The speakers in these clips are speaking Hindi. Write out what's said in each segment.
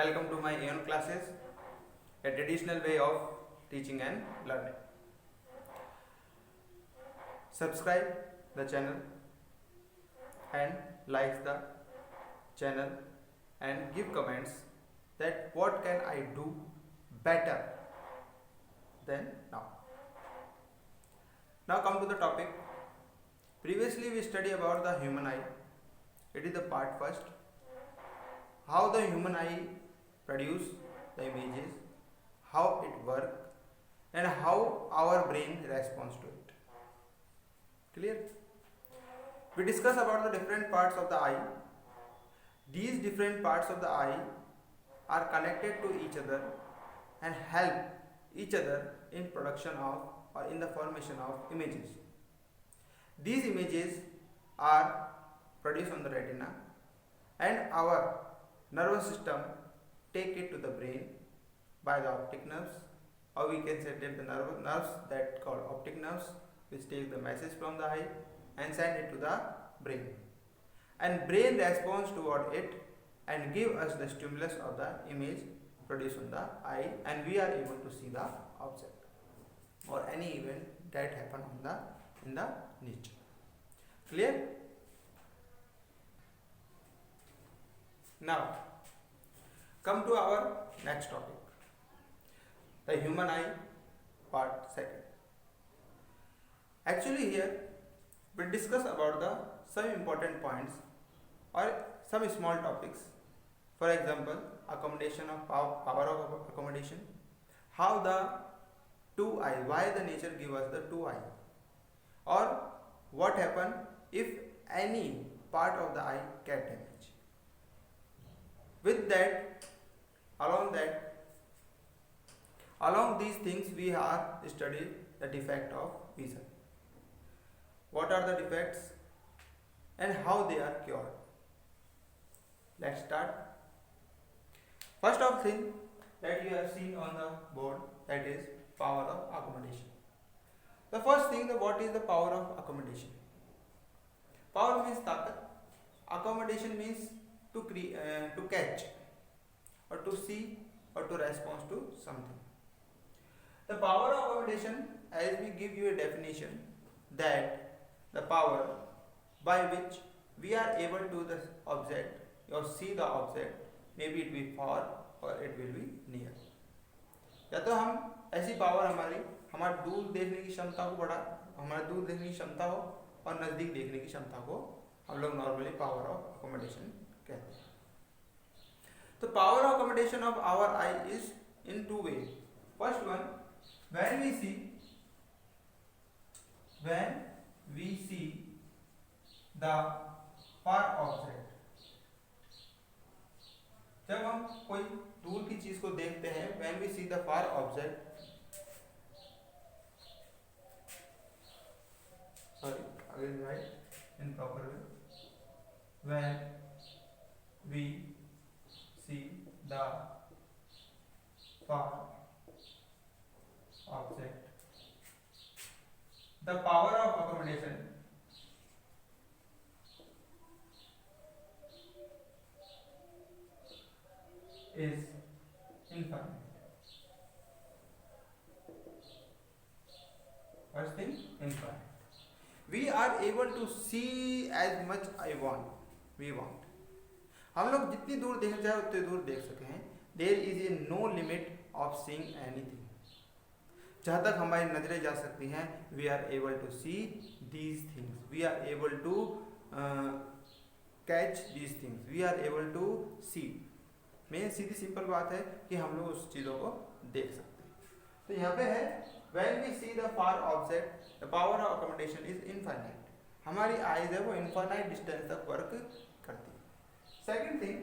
welcome to my Aeon classes, a traditional way of teaching and learning. Subscribe the channel and like the channel and give comments that what can I do better than now. Now come to the topic. Previously we studied about the human eye. It is the part first. How the human eye produce the images, how it works, and how our brain responds to it. Clear? We discuss about the different parts of the eye. These different parts of the eye are connected to each other and help each other in production of or in the formation of images. These images are produced on the retina and our nervous system take it to the brain by the optic nerves, or we can say that the nerves that called optic nerves which take the message from the eye and send it to the brain, and brain responds toward it and give us the stimulus of the image produced on the eye, and we are able to see the object or any event that happen on in the nature. Clear? Now come to our next topic, the human eye, part second. Actually here we discuss about the some important points or some small topics. For example, accommodation of power of accommodation, how the two eye, why the nature give us the two eye, or what happen if any part of the eye get damaged. With that, along these things we are studied the defect of vision. What are the defects and how they are cured? Let's start. First of thing that you have seen on the board, that is power of accommodation. The first thing, what is the power of accommodation? Power means takat. Accommodation means to catch or to see or to respond to something. The power of accommodation, as we give you a definition, that the power by which we are able to the object or see the object, maybe it be far or it will be near. या तो हम ऐसी पावर हमारे दूर देखने की क्षमता को बढ़ा, हमारे दूर देखने की क्षमता हो और नज़दीक देखने की क्षमता को हम लोग नॉर्मली पावर ऑफ अकोमोडेशन कहते हैं. तो power of accommodation of our eye is in two way. First one, when we see the far object, जब हम कोई दूर की चीज को देखते हैं, when we see the far object, sorry, I will write in proper way. When we see the far object, the power of accommodation is infinite. First thing, infinite. We are able to see as much we want. हम लोग जितनी दूर देखना चाहे उतनी दूर देख सके हैं. There is a no limit of seeing anything. जहाँ तक हमारी नजरें जा सकती हैं, we are able to see these things. We are able to catch these things. We are able to see. Main Sidhi simple बात है कि हम लोग उस चीज़ों को देख सकते हैं. तो यहाँ पे है when we see the far object, the power of accommodation is infinite. हमारी आइज है वो इनफाइनाइट डिस्टेंस तक वर्क करती है. Second thing,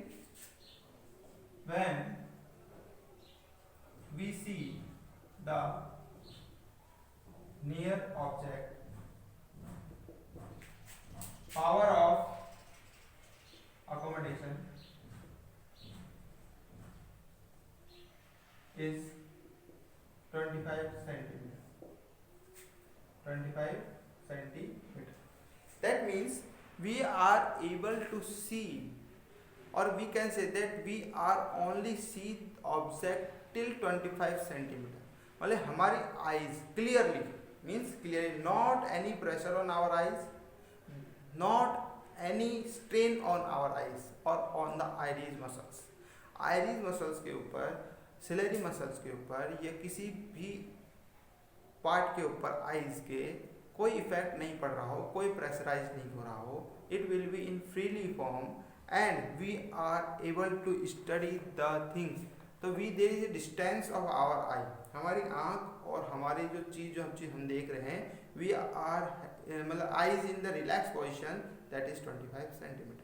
when we see the near object, power of accommodation is 25 centimeter. 25 centimeter. That means we are able to see और we can say that we are only see object till 25 centimetre, मतलब हमारी eyes clearly means clearly, not any pressure on our eyes, not any strain on our eyes और on the iris muscles. Iris muscles के ऊपर, सिलेरी मसल्स के ऊपर या किसी भी पार्ट के ऊपर आईज के कोई इफेक्ट नहीं पड़ रहा हो, कोई प्रेशराइज नहीं हो रहा हो, it will be in freely form and we are able to study the things. तो we there is a distance of our eye, हमारी आंख और हमारी जो चीज हम देख रहे हैं, वी आर मतलब eyes in the relax position that is 25 centimetre.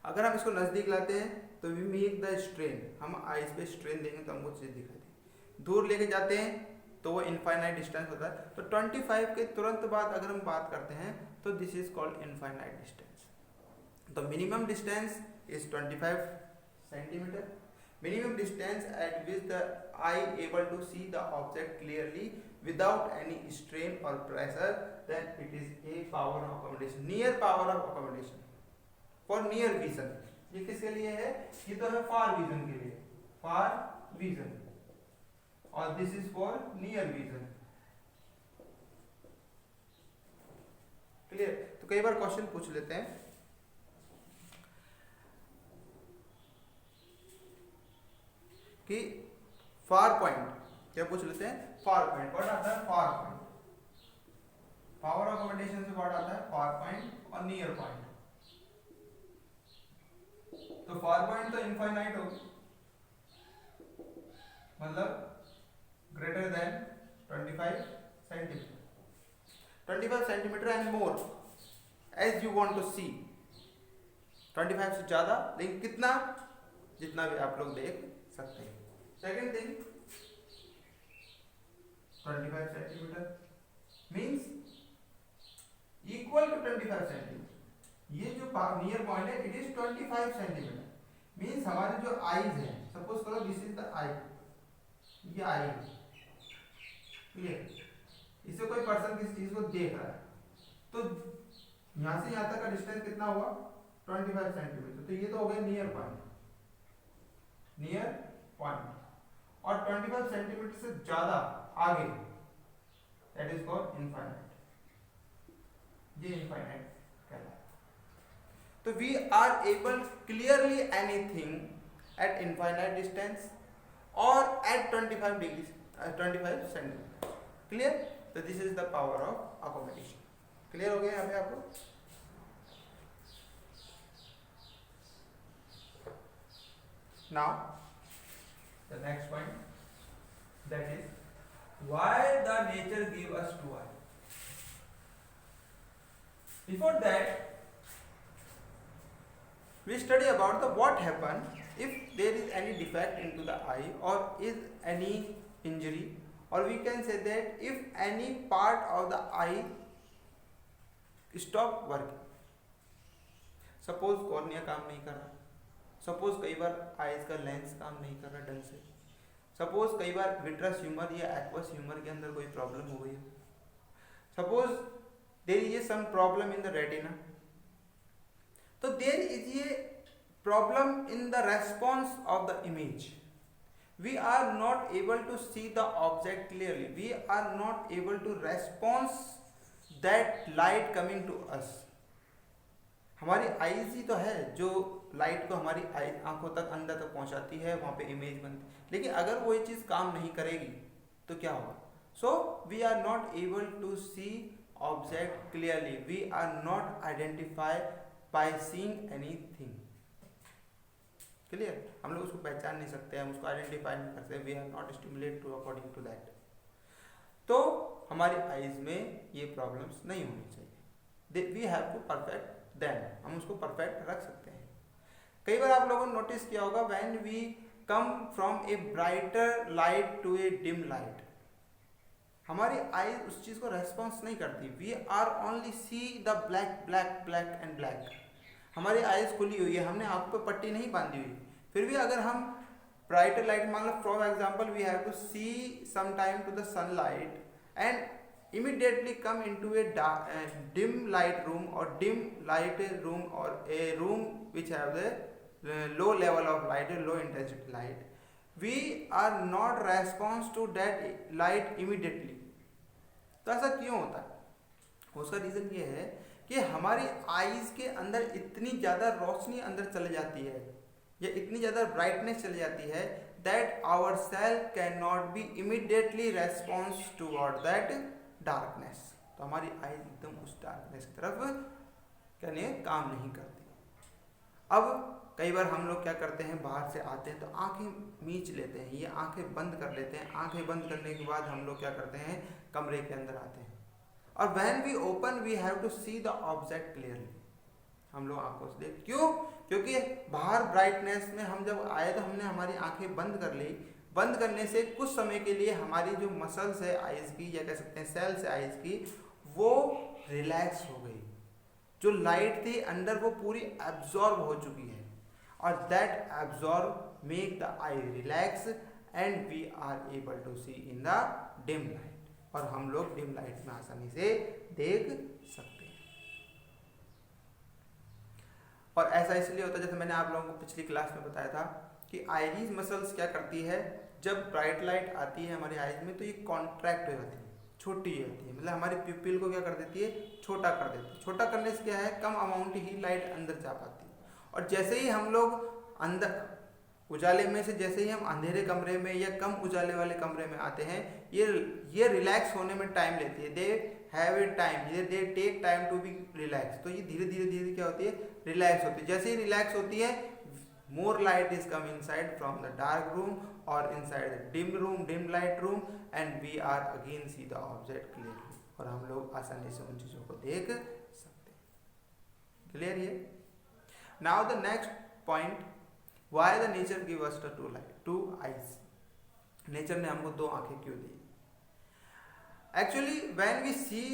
अगर हम इसको नजदीक लाते हैं तो वी मेक द स्ट्रेन, हम आईज पे स्ट्रेन देंगे तो हमको चीज दिखाई देगी। दूर लेके जाते हैं तो वो इनफाइनाइट डिस्टेंस होता है। तो 25 के तुरंत बाद अगर हम बात करते हैं तो this is called infinite distance. The minimum distance is 25 centimetre, minimum distance at which the eye able to see the object clearly without any strain or pressure, then it is a power of accommodation, near power of accommodation for near vision। ये किसके लिए है? ये तो है far vision के लिए, far vision, और this is for near vision। Clear? तो कई बार क्वेश्चन पूछ लेते हैं कि फार पॉइंट, क्या पूछ लेते हैं? Far point. व्हाट आता है far point? Power of accommodation से व्हाट आता है? फार पॉइंट और नियर पॉइंट। तो फार पॉइंट तो इनफाइनाइट होगी, मतलब greater than 25 centimetre, 25 centimetre and more as you want to see. 25 से ज्यादा, लेकिन कितना? जितना भी आप लोग देख सकते हैं। Second thing, 25 centimetre means equal to 25 centimetre. ये जो नियर पॉइंट है इट इज 25 सेंटीमीटर, मीन्स हमारे जो आईज है, सपोज करो दिस इज द आई, ये आई, क्लियर? इसे कोई पर्सन किसी चीज को देख रहा है, तो यहां से यहां तक का डिस्टेंस कितना हुआ? 25 सेंटीमीटर। तो ये तो हो गया नियर पॉइंट, नियर पॉइंट। और 25 सेंटीमीटर से ज्यादा आगे दैट इज कॉल्ड इनफाइनाइट, ये इनफाइनाइट कहलाता है। तो we are able clearly anything at infinite distance और एट 25 डिग्री 25 सेंटीमीटर। क्लियर? तो this is the power of accommodation. Clear हो गया यहाँ पे आपको? Now the next point, that is why the nature give us two eye. Before that we study about the what happen if there is any defect into the eye or is any injury, or we can say that if any part of the eye stop working, suppose cornea काम नहीं कर रहा, सपोज कई बार आईज का लेंस काम नहीं कर रहा ढंग से, सपोज कई बार विट्रस ह्यूमर या एक्वस ह्यूमर के अंदर कोई प्रॉब्लम हो गई, suppose there is some problem in the retina, तो there is a problem in the response of the image. We are not able to see the object clearly, we are not able to response that light coming to us. हमारी आईज ही तो है जो लाइट को हमारी आंखों तक अंदर तक पहुंचाती है, वहां पे इमेज बनती है। लेकिन अगर वो ये चीज काम नहीं करेगी तो क्या होगा? So we are not able to see object clearly, we are not identify by seeing anything. Clear? हम लोग उसको पहचान नहीं सकते, हम उसको आइडेंटिफाई नहीं कर सकते, we are not stimulate to according to that. तो हमारी आईज में ये प्रॉब्लम्स नहीं होनी चाहिए। We have to perfect then, हम उसको परफेक्ट रख सकते हैं। कई बार आप लोगों ने नोटिस किया होगा when we come from a brighter light to a dim light, हमारी आई उस चीज को रेस्पॉन्स नहीं करती। We are only see the black black black and black. हमारी आईज खुली हुई है, हमने आंख पे पट्टी नहीं बांधी हुई, फिर भी अगर हम ब्राइटर लाइट, मान लो for example we have to see some time to the sunlight and immediately come into a dim light room or dim light room or a room which have the low level of light, low intensity light, we are not response to that light immediately. तो ऐसा क्यों होता है? उसका रीज़न ये है कि हमारी आईज के अंदर इतनी ज़्यादा रोशनी अंदर चली जाती है या इतनी ज़्यादा ब्राइटनेस चली जाती है that our cell can not be immediately response toward that darkness. तो हमारी आईज एकदम उस डार्कनेस की तरफ कहने काम नहीं करती. अब कई बार हम लोग क्या करते हैं, बाहर से आते हैं तो आंखें मीच लेते हैं, ये आंखें बंद कर लेते हैं. आंखें बंद करने के बाद हम लोग क्या करते हैं, कमरे के अंदर आते हैं और when we open we have to see the object clearly. हम लोग आंखों से देख, क्यों? क्योंकि बाहर ब्राइटनेस में हम जब आए तो हमने हमारी आंखें बंद कर ली. बंद करने से कुछ समय के लिए हमारी जो मसल्स है आइज की या कह सकते हैं सेल्स है आइज की, वो रिलैक्स हो गई. जो लाइट थी अंदर वो पूरी एब्जॉर्ब हो चुकी है और that absorb make the eye relax and we are able to see in the dim light. और हम लोग डिम लाइट में आसानी से देख सकते हैं. और ऐसा इसलिए होता है, जैसे मैंने आप लोगों को पिछली क्लास में बताया था कि आइरिस मसल्स क्या करती है, जब ब्राइट लाइट आती है हमारे आइज में तो ये कॉन्ट्रैक्ट हो जाती है, छोटी हो जाती है. मतलब हमारे प्यूपिल को क्या कर देती है, छोटा कर देती है. छोटा करने से क्या है, कम अमाउंट ही लाइट अंदर जा पाती है. और जैसे ही हम लोग अंदर उजाले में से जैसे ही हम अंधेरे कमरे में या कम उजाले वाले कमरे में आते हैं, ये रिलैक्स होने में टाइम लेती है. They have a time, they take time to be relax. तो ये धीरे धीरे क्या होती है, रिलैक्स होती है. जैसे ही रिलैक्स होती है, more light is come inside from the dark room और inside the dim room, dim light room, and we are again see the object clearly. और हम लोग आसानी से उन चीजों को देख सकते हैं. क्लियर ये? Now the next point, why the nature give us the two eyes. Nature ने हमको दो आंखें क्यों दी? Actually when we see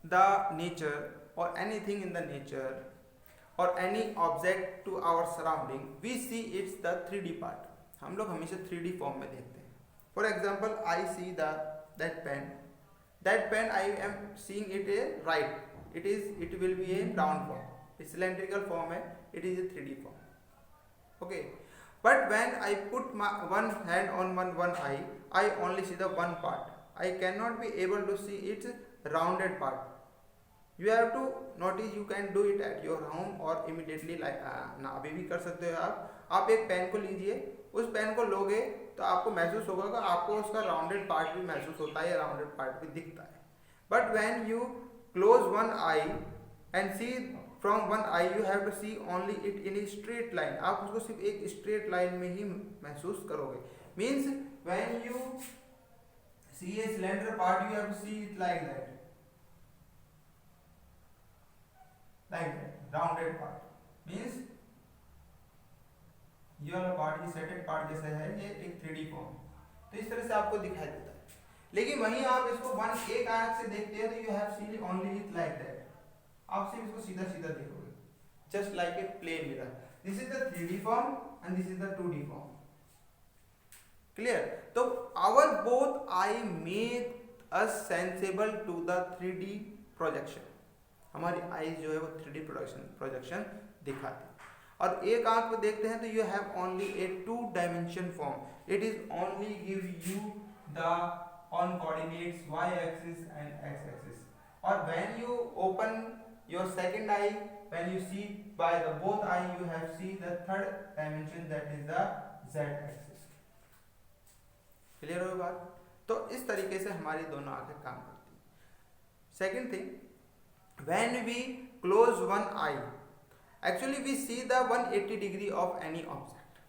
the nature or anything in the nature or any object to our surrounding, we see it's the 3D part. हम लोग हमेशा 3D फॉर्म में देखते हैं. For example, I see that pen. That pen I am seeing it a right. It will be a round form. It's cylindrical form है. It is a 3D form. Okay, but when I put my one hand on one eye, I only see the one part. I cannot be able to see its rounded part. You have to notice, you can do it at your home or immediately, like ना अभी भी कर सकते हो आप एक पेन को लीजिए, उस पेन को लोगे तो आपको महसूस होगा कि आपको उसका राउंडेड पार्ट भी महसूस होता है या राउंडेड पार्ट भी दिखता है. But when you close one eye and see from one eye, you have to see only it in a straight line. आप उसको सिर्फ एक straight line में ही महसूस करोगे. Means when you see a cylinder part, you have to see it like that, rounded part. Means ये वाला पार्ट, ये सेटेड पार्ट जैसे है, ये एक 3D फॉर्म. तो इस तरह से आपको दिखाई देता है. लेकिन वहीं आप इसको एक आंख से देखते हैं तो you have seen only it like that. आप सिर्फ इसको सीधा सीधा देखोगे, just like a plane mirror. This is the 3D form and this is the 2D form. Clear? तो our both eye make us sensible to the 3D projection. हमारी आईज जो है वो 3D प्रोजेक्शन दिखाती है. और एक आंख में देखते हैं तो you have only A 2 dimension form. It is only give you the on coordinates y axis and x axis. और when you open your second eye, when you see by the both eye, you have see the third dimension, that is the z axis. Clear हो बात? तो इस तरीके से हमारी दोनों आंखें काम करती हैं. Second thing, when we close one eye, actually we see the 180 degree of any object.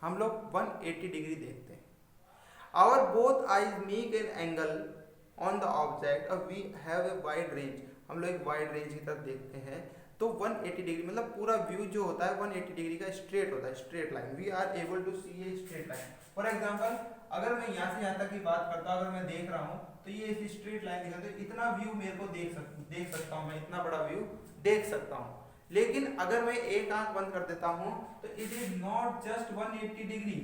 हम लोग 180 डिग्री देखते हैं. Our both eyes make an angle on the object or we have a wide range. हम लोग एक वाइड रेंज की तरफ देखते हैं तो 180 डिग्री मतलब पूरा व्यू जो होता है 180 डिग्री का स्ट्रेट होता है, straight line. We are able to see a straight line. For example, अगर मैं यहाँ से यहाँ तक की बात करता हूँ, अगर मैं देख रहा हूँ तो ये ऐसी स्ट्रेट लाइन दिखा, तो इतना व्यू मेरे को देख सकता हूँ, मैं इतना बड़ा व्यू देख सकता हूँ. लेकिन अगर मैं एक आंख बंद कर देता हूँ तो it is not just 180 degree,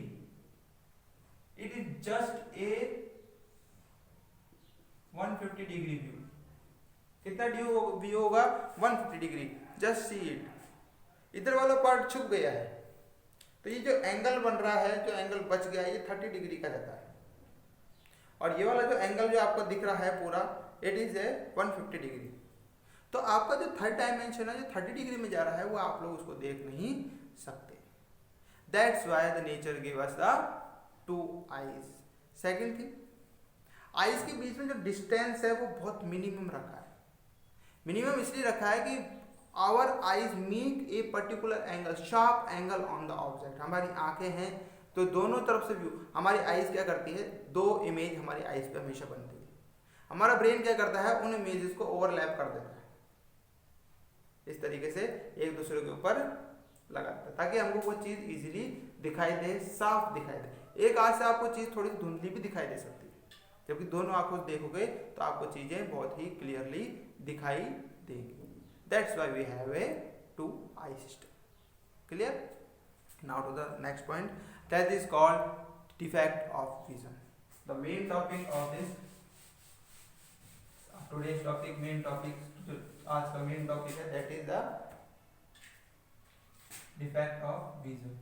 it is just a 150 150 degree view. कितना व्यू होगा? 150 डिग्री। जस्ट सी इट, इधर वाला पार्ट छुप गया है, तो ये जो एंगल बन रहा है, जो एंगल बच गया है, ये 30 डिग्री का रहता है। और ये वाला जो एंगल जो आपको दिख रहा है पूरा, इट इज ए 150 डिग्री। तो आपका जो थर्ड डायमेंशन है, जो 30 डिग्री में जा रहा है, वो आप लोग उसको देख नहीं सकते। That's why the nature give us the two eyes. Second thing, eyes के बीच में जो डिस्टेंस है वो बहुत मिनिमम रखा है। मिनिमम इसलिए रखा है कि our eyes meet a particular angle, sharp angle on the object. हमारी आंखें हैं तो दोनों तरफ से व्यू, हमारी आईज क्या करती है, दो इमेज हमारी आईज पे हमेशा बनती है। हमारा ब्रेन क्या करता है, उन इमेजेस को ओवरलैप कर देता है, इस तरीके से एक दूसरे के ऊपर लगाता है, ताकि हमको वो चीज इजीली दिखाई दे, साफ दिखाई दे। एक आंख से आपको चीज थोड़ी धुंधली भी दिखाई दे सकती है, जबकि दोनों आंखों से देखोगे तो आपको चीजें बहुत ही क्लियरली दिखाई देंगी। That's why we have a two eye system. Clear? Now to the next point, that is called defect of vision. The main topic of this today's topic, main topic, आज का main topic है, that is the defect of vision.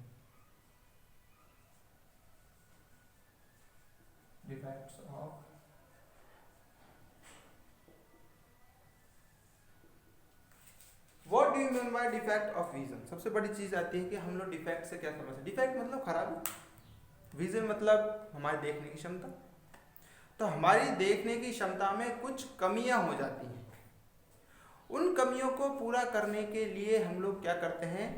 Defects of What do you mean by defect of vision? सबसे बड़ी चीज आती है कि हम लोग डिफेक्ट से क्या समझते हैं। डिफेक्ट मतलब खराबी, विजन मतलब हमारी देखने की क्षमता। तो हमारी देखने की क्षमता में कुछ कमियां हो जाती हैं। उन कमियों को पूरा करने के लिए हम लोग क्या करते हैं,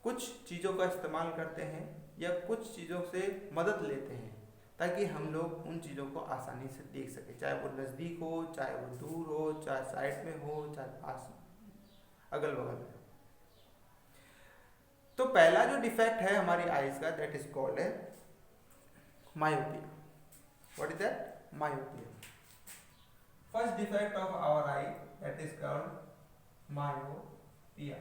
कुछ चीज़ों का इस्तेमाल करते हैं या कुछ चीज़ों से मदद लेते हैं, ताकि हम लोग उन चीज़ों को आसानी से देख सकें, चाहे वो नज़दीक हो, चाहे वो दूर हो, चाहे साइड में हो, चाहे पास अगल बगल में। तो पहला जो डिफेक्ट है हमारी आईज का, दैट इज कॉल्ड है myopia. What is that? Myopia. First defect of our eye, that is called myopia.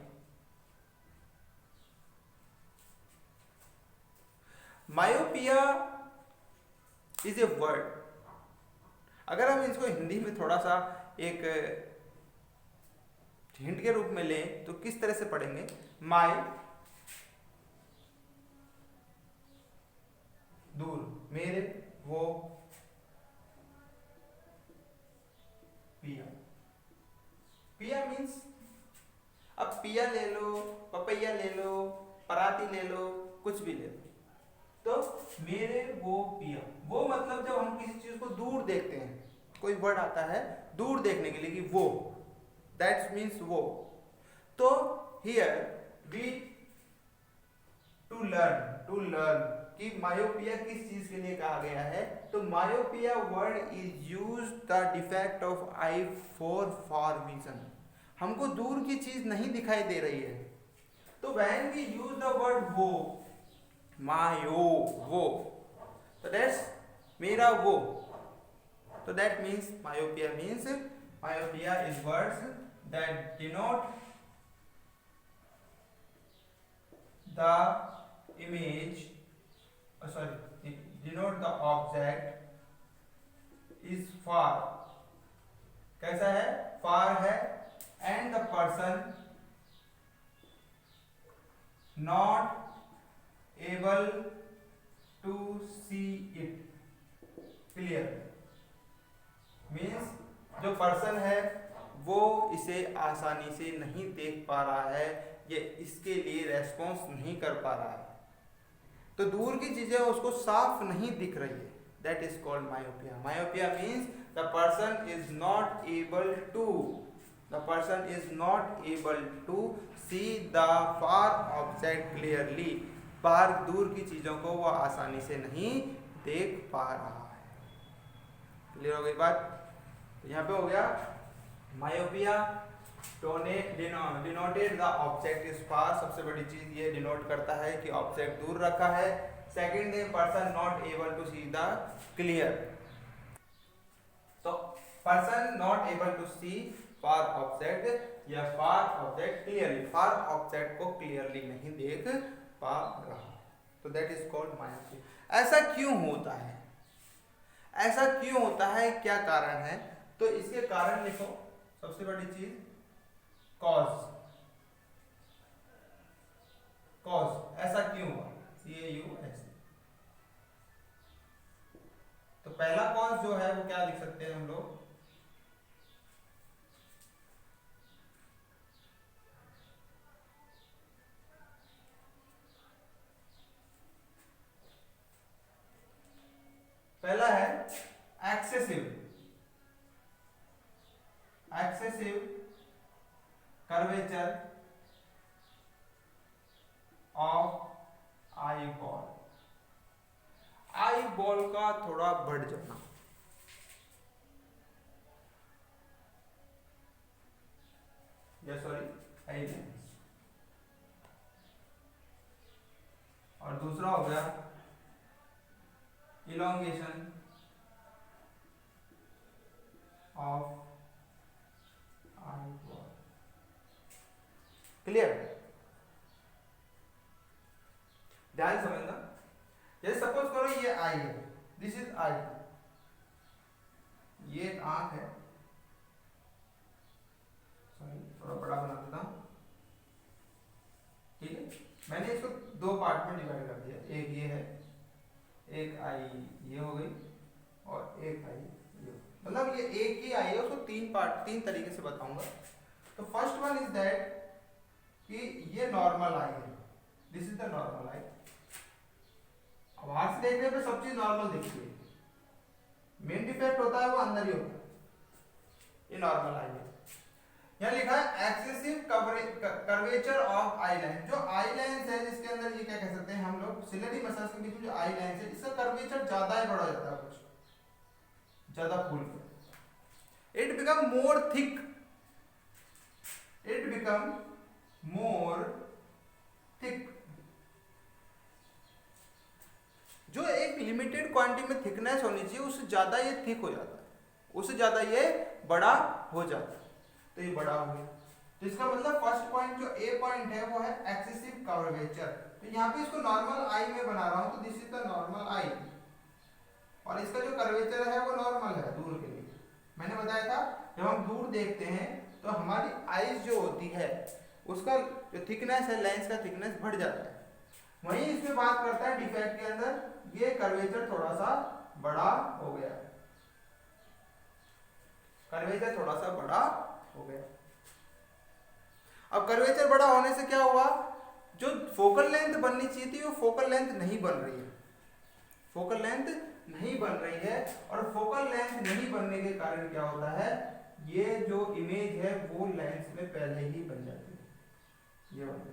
Myopia is a word. अगर हम इसको हिंदी में थोड़ा सा एक हिंट के रूप में लें तो किस तरह से पढ़ेंगे? माय, दूर, मेरे, वो, पिया। पिया मीन्स, अब पिया ले लो, पपैया ले लो, पराती ले लो, कुछ भी ले लो, तो मेरे, वो, पिया। वो मतलब जब हम किसी चीज को दूर देखते हैं, कोई वर्ड आता है दूर देखने के लिए कि वो, that means वो। तो here we to learn कि मायोपिया किस चीज के लिए कहा गया है। तो myopia word is use the defect of I for far vision. हमको दूर की चीज नहीं दिखाई दे रही है, तो when we use the word वो, मायो, वो, तो that's मेरा वो, तो that means myopia means, myopia is words that denote the image, denote the object is far। कैसा है? far है, and the person not able to see it clear। Means जो पर्सन है वो इसे आसानी से नहीं देख पा रहा है, ये इसके लिए रेस्पॉन्स नहीं कर पा रहा है, तो दूर की चीजें उसको साफ नहीं दिख रही है। That is called myopia. Myopia means the person is not able to see the far object clearly. बाहर दूर की चीजों को वो आसानी से नहीं देख पा रहा है। क्लियर हो गई बात? यहाँ पे हो गया myopia denoted the object is far. सबसे बड़ी चीज ये डिनोट करता है कि ऑब्जेक्ट दूर रखा है। सेकंड है person not able to see the clear. तो person not able to see far object या far object clearly, far object को क्लियरली नहीं देख पा रहा, तो दैट इज कॉल्ड मायोपिया। ऐसा क्यों होता है? ऐसा क्यों होता है, क्या कारण है? तो इसके कारण लिखो, सबसे बड़ी चीज कॉज। कॉज ऐसा क्यों हुआ, CAUS। तो पहला कॉज जो है वो क्या लिख सकते हैं हम लोग, पहला है excessive curvature of eye ball. Eye ball का थोड़ा बढ़ जाना, या सॉरी आई लेंस। और दूसरा हो गया elongation of eye ball. Clear, ध्यान से समझना। जैसे सपोज करो ये आई है, दिस इज आई, ये एक आंख है, सॉरी थोड़ा बड़ा बना देता हूं, ठीक है। मैंने इसको दो पार्ट में डिवाइड कर दिया, एक ये है, एक आई ये हो गई, और एक आई ये, मतलब ये एक ही आई है, उसको तीन पार्ट, तीन तरीके से बताऊंगा। तो फर्स्ट वन इज दैट कि ये नॉर्मल आई है, दिस इज द नॉर्मल आई। अब बाहर से देखने पे सब चीज नॉर्मल दिखती है, मेन डिफेक्ट होता है वो अंदर ही होता है, ये नॉर्मल आई है। यहाँ लिखा है excessive curvature of I line. जो आई लाइन है जिसके अंदर ये क्या कह सकते हैं हम लोग, सिलरी मसल्स के बीच में जो आई लाइन है, इसका कर्वेचर ज्यादा ही बड़ा जाता है, कुछ ज्यादा फूल कर, it become more thick, it become more thick. जो एक लिमिटेड क्वांटिटी में थिकनेस होनी चाहिए उससे ज्यादा ये थिक हो जाता है, उससे ज्यादा ये बड़ा हो जाता है, तो ये बड़ा हो गया। तो इसका मतलब फर्स्ट पॉइंट जो ए पॉइंट है वो है एक्सेसिव कर्वेचर। तो यहाँ पे इसको नॉर्मल आई में बना रहा हूं, तो दिस इज द नॉर्मल आई, और इसका जो कर्वेचर है वो नॉर्मल है दूर के लिए। मैंने बताया था जब हम दूर देखते हैं तो हमारी आईज जो होती है उसका जो थिकनेस है, लेंस का थिकनेस बढ़ जाता है। वहीं इसमें बात करता है डिफेक्ट के अंदर, ये कर्वेचर थोड़ा सा बड़ा हो गया, कर्वेचर थोड़ा सा बड़ा हो गया। अब कर्वेचर बड़ा होने से क्या हुआ, जो फोकल लेंथ बननी चाहिए थी वो फोकल लेंथ नहीं बन रही है, फोकल लेंथ नहीं बन रही है, और फोकल लेंथ नहीं बनने के कारण क्या होता है, ये जो इमेज है वो लेंस में पहले ही बन जाती है, ये वाली।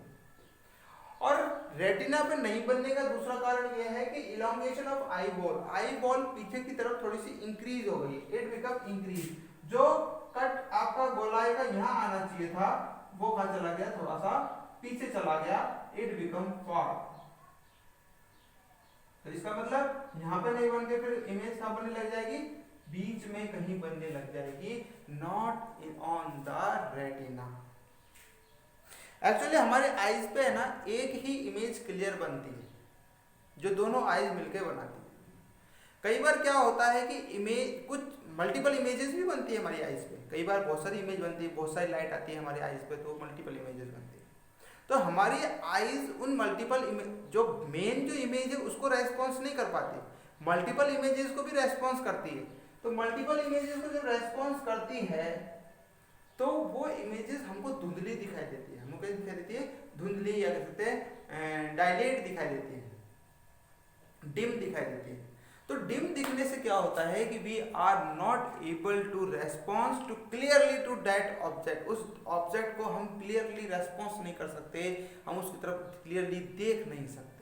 और रेटिना पे नहीं बनने का दूसरा कारण यह है कि इलोंगेशन ऑफ आई बॉल पीछे की तरफ थोड़ी सी इंक्रीज हो गई, इट बिकम इंक्रीज। जो कट आपका गोलाई का यहाँ आना चाहिए था वो कहाँ चला गया, थोड़ा सा पीछे चला गया, इट बिकम फार। तो इसका मतलब यहाँ पे नहीं बन के फिर इमेज कहाँ बनने लग जाएगी, बीच में कहीं बनने लग जाएगी, not in on the retina. Actually हमारे आईज पे है ना एक ही इमेज क्लियर बनती है, जो दोनों आईज मिलकर बनाती है। कई बार क्या होता है कि इमेज कुछ मल्टीपल इमेजेस भी बनती है हमारी आईज पे, कई बार बहुत सारी इमेज बनती है, बहुत सारी लाइट आती है हमारी आईज पे, तो मल्टीपल इमेजेस बनती है। तो हमारी आईज उन मल्टीपल जो मेन जो इमेज है उसको रेस्पॉन्स नहीं कर पाती, मल्टीपल इमेजेस को भी रेस्पॉन्स करती है। तो मल्टीपल इमेजेस को जब रेस्पॉन्स करती है तो वो इमेजेस हमको धुंधली दिखाई देती है, हमको क्या दिखाई देती है, धुंधली, या कह सकते हैं डायलेट दिखाई देती है, डिम दिखाई देती है। तो डिम दिखने से क्या होता है कि we are not able to response to clearly to that object, उस ऑब्जेक्ट को हम क्लियरली रेस्पॉन्स नहीं कर सकते, हम उसकी तरफ क्लियरली देख नहीं सकते।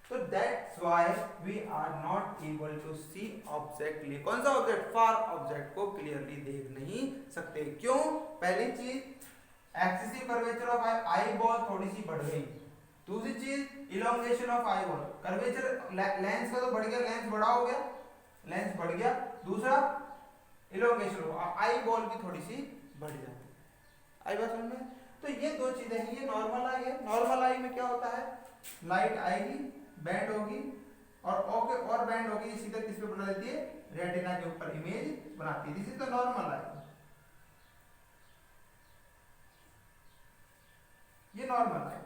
तो that's why we are not able to see object, कौन सा ऑब्जेक्ट, फार ऑब्जेक्ट को क्लियरली देख नहीं सकते। क्यों, पहली चीज excessive curvature of eye ball थोड़ी सी बढ़ गई, दूसरी चीज elongation of eye ball, curvature lens का तो बढ़ गया, लेंस बड़ा हो गया, लेंस बढ़ गया, दूसरा इलोंगेशन ऑफ आई बॉल भी थोड़ी सी बढ़ जाती है। आई बात समझ में? तो ये दो चीजें हैं, ये नॉर्मल आई है, नॉर्मल आई में क्या होता है, लाइट आएगी, बैंड होगी, और ओके और बैंड होगी, सीधा किस पे बना देती है, रेटिना के ऊपर इमेज बनाती है। दिस इज द नॉर्मल आई, ये नॉर्मल आई।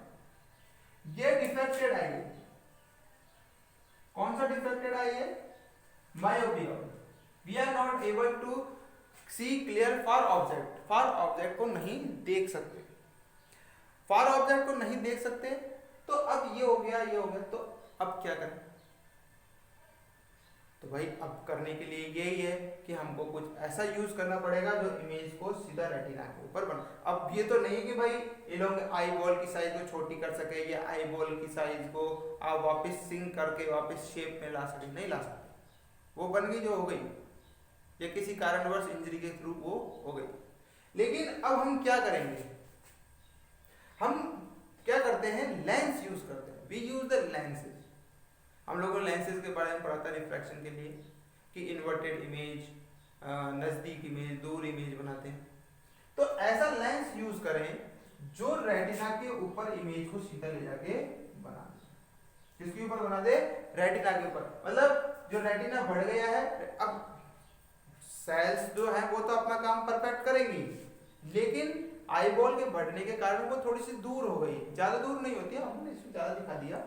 ये डिफेक्टेड आई है। कौन सा डिफेक्टेड आई है? Myopia. We are not able to see clear far object, far object को नहीं देख सकते, फार ऑब्जेक्ट को नहीं देख सकते। तो अब ये हो गया, ये हो गया, तो अब क्या करें? तो भाई अब करने के लिए यही है कि हमको कुछ ऐसा यूज करना पड़ेगा जो इमेज को सीधा रेटिना के ऊपर बना। अब ये तो नहीं कि भाई ये लोग आई बॉल की साइज को छोटी कर सके या आई बॉल की साइज को आप वापस सिंक करके वापस शेप में ला सके, नहीं ला सकते। वो बन गई जो हो गई, या किसी कारणवश इंजरी के थ्रू वो हो गई। लेकिन अब हम क्या करेंगे? हम क्या करते हैं? लेंस यूज करते हैं। We use the lenses. हम लोगों ने लेंसेज के बारे में पढ़ा था रिफ्रैक्शन के लिए कि इन्वर्टेड इमेज, नजदीक इमेज, दूर इमेज बनाते हैं। तो ऐसा लेंस यूज करें जो रेटिना के ऊपर इमेज को सीधा ले जाके बना दे। किसके ऊपर बना दे? रेटिना के ऊपर। मतलब जो रेटिना बढ़ गया है, अब सेल्स जो है वो तो अपना काम परफेक्ट करेंगी, लेकिन आईबॉल के बढ़ने के कारण वो थोड़ी सी दूर हो गई। ज्यादा दूर नहीं होती है, हमने इसमें ज्यादा दिखा दिया,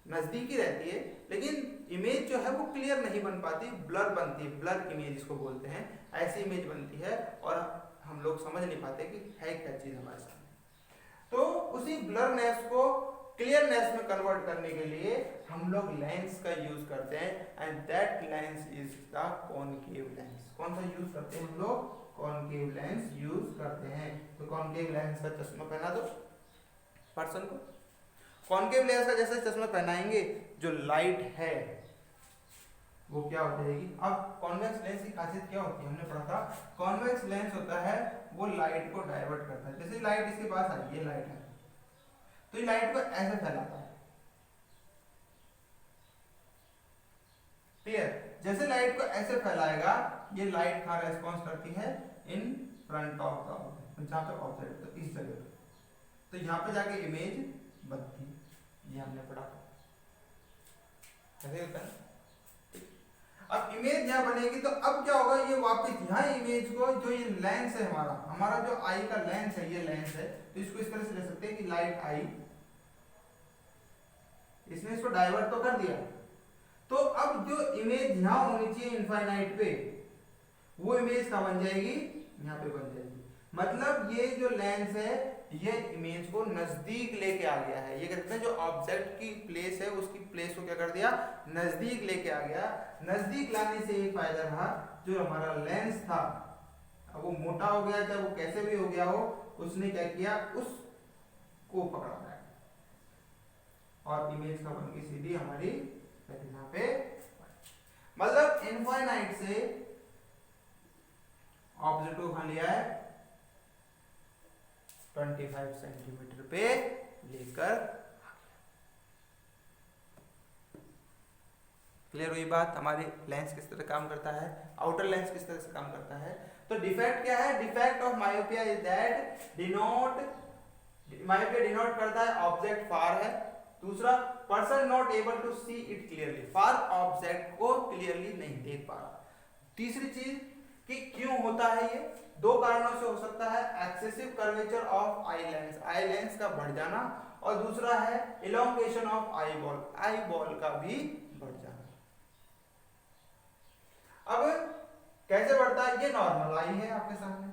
नजदीक ही रहती है, लेकिन इमेज जो है वो क्लियर नहीं बन पाती, ब्लर बनती है। ब्लर इमेज इसको बोलते हैं। ऐसी इमेज बनती है और हम लोग समझ नहीं पाते कि है क्या चीज हमारे सामने। तो उसी ब्लरनेस को क्लियरनेस में कन्वर्ट करने के लिए हम लोग लेंस का यूज करते हैं, and that lens is the concave lens. कौन सा यूज करते हैं हम लोग? कॉनकेव लेंस यूज करते हैं। तो कॉनकेव लेंस का चश्मा पहना दो पर्सन को। कॉनकेव लेंस का जैसे चश्मा पहनाएंगे, जो लाइट है वो क्या हो जाएगी? अब कॉन्वेक्स लेंस की खासियत क्या होती है? हमने पढ़ा था, कॉन्वेक्स लेंस होता है वो लाइट को डाइवर्ट करता है। जैसे लाइट इसके पास आई, ये लाइट है, तो ये लाइट को ऐसे फैलाता है। क्लियर? जैसे लाइट को ऐसे फैलाएगा, ये लाइट कहाँ रेस्पॉन्स करती है? In front of the object, जहां पे ऑब्जेक्ट, तो इस जगह पे, तो यहाँ पे जाके इमेज बनती है। ये हमने पढ़ा था, ऐसे होता है। अब इमेज यहाँ बनेगी, तो अब क्या होगा? ये वापस यहाँ इमेज को, जो ये लेंस है हमारा जो आई का लेंस है, ये लेंस है, तो इसको इस तरह से ले सकते हैं कि लाइट आई, इसने इसको डाइवर्ट तो कर दिया। तो अब जो इमेज यहाँ होनी चाहिए इनफाइनाइट पे, वो इमेज कहाँ बन जाएगी? यहाँ पे बन जाएगी। मतलब ये जो लेंस है ये इमेज को नजदीक लेके आ गया है। ये कहते हैं जो ऑब्जेक्ट की प्लेस है उसकी प्लेस को क्या कर दिया? नजदीक लेके आ गया। नजदीक लाने से एक फायदा रहा, जो हमारा लेंस था अब वो मोटा हो गया, चाहे वो कैसे भी हो गया हो, उसने क्या किया? उसको पकड़ा है और इमेज का बन गई सीधी हमारी रेटिना पे। मतलब इनफाइनाइट से ऑब्जेक्ट को कहां लिया है? 25 सेंटीमीटर पे लेकर। क्लियर हुई बात? हमारी लेंस किस तरह काम करता है, आउटर लेंस किस तरह से काम करता है। तो डिफेक्ट क्या है? Defect of myopia is that myopia denote करता है ऑब्जेक्ट फार है। दूसरा, person not able to see it clearly, far object को क्लियरली नहीं देख पा रहा। तीसरी चीज कि क्यों होता है ये? दो कारणों से हो सकता है, excessive curvature of eye lens का बढ़ जाना, और दूसरा है इलोंगेशन ऑफ आई बॉल का भी बढ़ जाना। अब कैसे बढ़ता है? ये नॉर्मल आई है आपके सामने,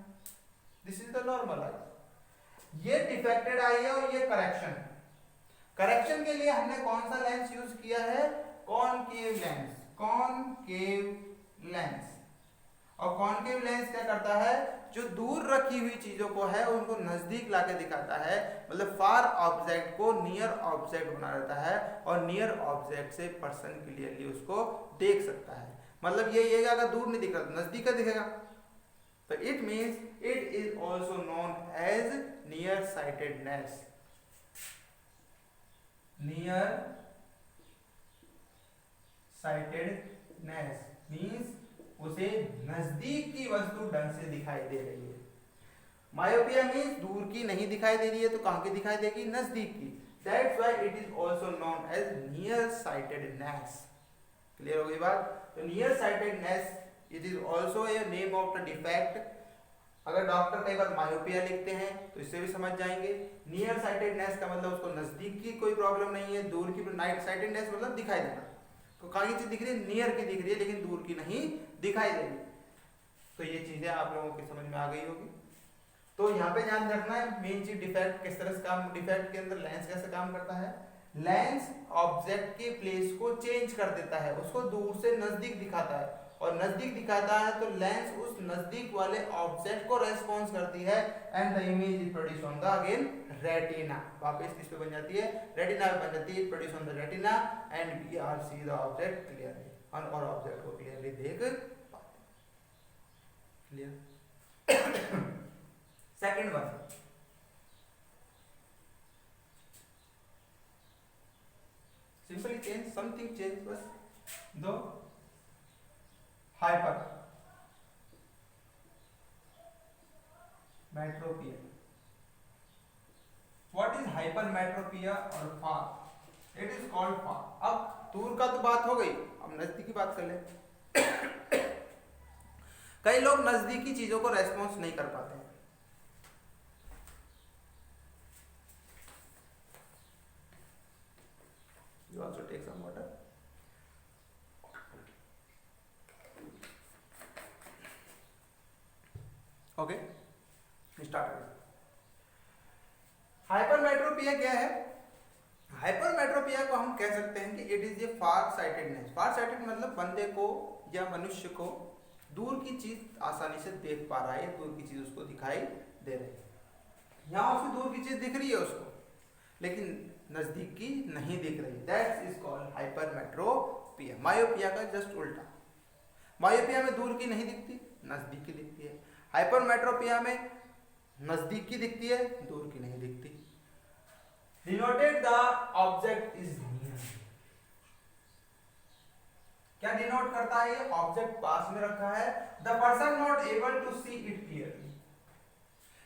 दिस इज द नॉर्मल आई। ये डिफेक्टेड आई है और ये करेक्शन। करेक्शन के लिए हमने कौन सा लेंस यूज किया है? Concave lens. Concave lens. और कॉनकेव लेंस क्या करता है? जो दूर रखी हुई चीजों को है उनको नजदीक लाके दिखाता है। मतलब फार ऑब्जेक्ट को नियर ऑब्जेक्ट बना देता है, और नियर ऑब्जेक्ट से पर्सन क्लियरली उसको देख सकता है। मतलब ये कि अगर दूर नहीं दिख रहा, नजदीक का दिखेगा। तो it means it is also known as near sightedness. Near sightedness means उसे नजदीक की वस्तु ढंग से दिखाई दे रही है। मायोपिया मीन्स दूर की नहीं दिखाई दे रही है, तो कहां की दिखाई देगी? नजदीक की। That's why it is also known as near sightedness. Clear हो गई बात? तो near sightedness it is also a name of the defect. अगर डॉक्टर कई बार मायोपिया लिखते हैं तो इससे भी समझ जाएंगे। नियर साइटेडनेस का मतलब उसको नजदीक की कोई प्रॉब्लम नहीं है, दूर की नाइट साइटेडनेस मतलब दिखाई देना, तो कहाँ की चीज दिख रही है, नियर की दिख रही है लेकिन दूर की नहीं दिखाई दे रही। तो ये चीजें आप लोगों की समझ में आ गई होगी। तो यहाँ पे ध्यान रखना है मेन चीज डिफेक्ट किस तरह से काम, डिफेक्ट के अंदर लेंस कैसे काम करता है। लेंस ऑब्जेक्ट के प्लेस को चेंज कर देता है, उसको दूर से नजदीक दिखाता है, और नजदीक दिखाता है तो लेंस उस नजदीक वाले ऑब्जेक्ट को रेस्पॉन्स करती है and the image is produce on the again retina. वापस किस पे बन जाती है, रेटिना पे बन जाती है, produce on the retina and we are see the object clearly, और ऑब्जेक्ट को क्लियरली देख पाते। Clear. Second one, simply change something, change बस दो। Hypermetropia, what is hypermetropia और far, it is called far. अब दूर का तो बात हो गई, अब नजदीक की बात कर ले। कई लोग नजदीकी चीजों को रेस्पॉन्स नहीं कर पाते हैं। You also take some water. Okay, start. Hypermetropia क्या है? हाइपरमेट्रोपिया को हम कह सकते हैं कि it is a far sightedness. Far sighted मतलब बंदे को या मनुष्य को दूर की चीज आसानी से देख पा रहा है, दूर की चीज उसको दिखाई दे रही है। यहाँ उसे दूर की चीज दिख रही है उसको, लेकिन नजदीक की नहीं दिख रही। That is called hypermetropia. Myopia का जस्ट उल्टा। मायोपिया में दूर की नहीं दिखती, नजदीक की दिखती है। हाइपरमेट्रोपिया में नजदीक की दिखती है, दूर की नहीं दिखती। Denoted the object is near. क्या डिनोट करता है? ये ऑब्जेक्ट पास में रखा है। The person not able to see it clearly.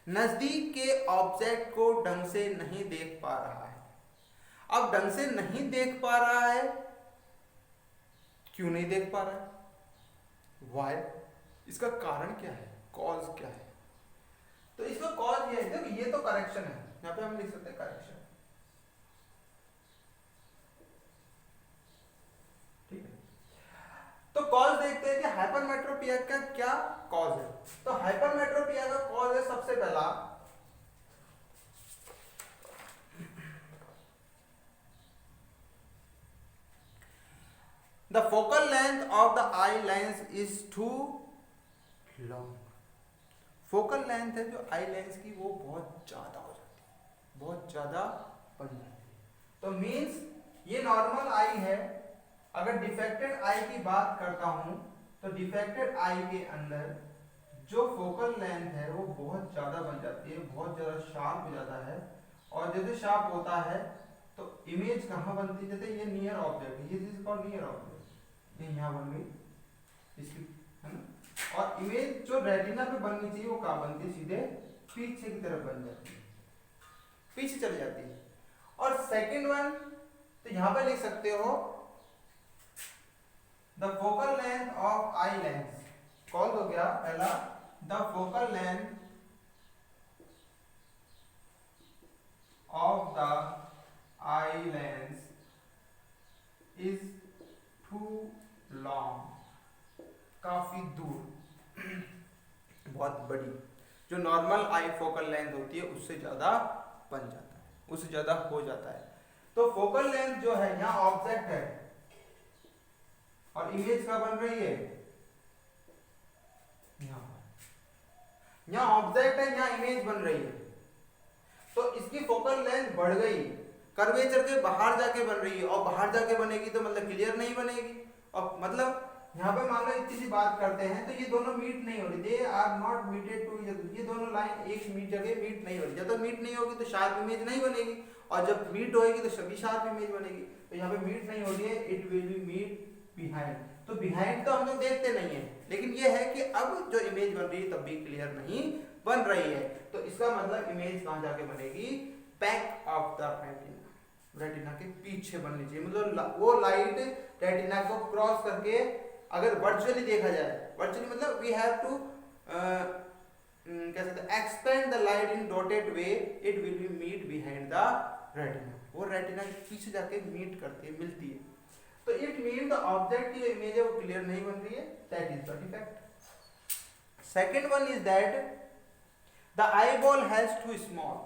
नजदीक के ऑब्जेक्ट को ढंग से नहीं देख पा रहा है। अब ढंग से नहीं देख पा रहा है, क्यों नहीं देख पा रहा है? वाई? इसका कारण क्या है, कॉज क्या है? तो इसका कॉज ये है, देखो ये तो करेक्शन है, यहाँ पे हम लिख सकते हैं करेक्शन, ठीक है। तो कॉज देखते हैं कि हाइपरमेट्रोपिया का क्या कॉज है। तो हाइपरमेट्रोपिया का कॉज है सबसे पहला the focal length of the eye lens is too long। Focal length है जो आई लेंस की वो बहुत ज्यादा हो जाती है, बहुत ज्यादा बन जाती है। तो मींस ये नॉर्मल आई है। अगर डिफेक्टेड आई की बात करता हूं तो डिफेक्टेड आई के अंदर जो फोकल लेंथ है वो बहुत ज्यादा बन जाती है, बहुत ज्यादा शार्प हो जाता है। और जैसे शार्प होता है तो इमेज कहाँ बनती है? जैसे ये नियर ऑब्जेक्ट है, ये चीज कॉल्ड नियर ऑब्जेक्ट, ये यहाँ बन गई इसकी, है ना। और इमेज जो रेटिना पे बननी चाहिए वो कहाँ बनती है? सीधे पीछे की तरफ बन जाती है, पीछे चली जाती है। और सेकंड वन तो यहाँ पे लिख सकते हो the focal length of eye lens. कॉल हो गया पहला, the focal length of the eye lens is too long, काफी दूर, बहुत बड़ी। जो नॉर्मल आई फोकल लेंथ होती है उससे ज्यादा बन जाता है, उससे ज्यादा हो जाता है। तो फोकल लेंथ जो है, यहाँ ऑब्जेक्ट है और इमेज का बन रही है, यहाँ ऑब्जेक्ट है, यहाँ इमेज बन रही है। तो इसकी फोकल लेंथ बढ़ गई, कर्वेचर के बाहर जाके बन रही है, और बाहर जाके बनेगी तो मतलब क्लियर नहीं बनेगी। और मतलब यहाँ पे मान लो इतनी सी बात करते हैं तो ये दोनों मीट नहीं हो रही, they are not meeted to each other. ये दोनों लाइन एक मीट जगह मीट नहीं हो रही। जब तक मीट नहीं होगी तो शार्प इमेज नहीं बनेगी, और जब मीट होएगी तो सभी शार्प इमेज बनेगी। तो यहाँ पे मीट नहीं हो रही है, it will be meet behind. तो बिहाइंड तो हम लोग देखते नहीं है, लेकिन ये है कि अब जो इमेज बन रही है तब भी क्लियर नहीं बन रही है। तो इसका मतलब इमेज कहाँ जाके बनेगी? Back of the retina, retina के पीछे बननी चाहिए। मतलब वो लाइट रेटिना को क्रॉस करके अगर वर्चुअली देखा जाए वर्चुअली मतलब वी हैव टू क्या कहते हैं expand the light in dotted way, it will be meet behind the retina, वो रेटिना के पीछे जाके मीट करती है, मिलती है। तो इट मीन द ऑब्जेक्ट की जो इमेज है वो क्लियर नहीं बन रही है, that is the defect. Second one is that the eye ball has too small.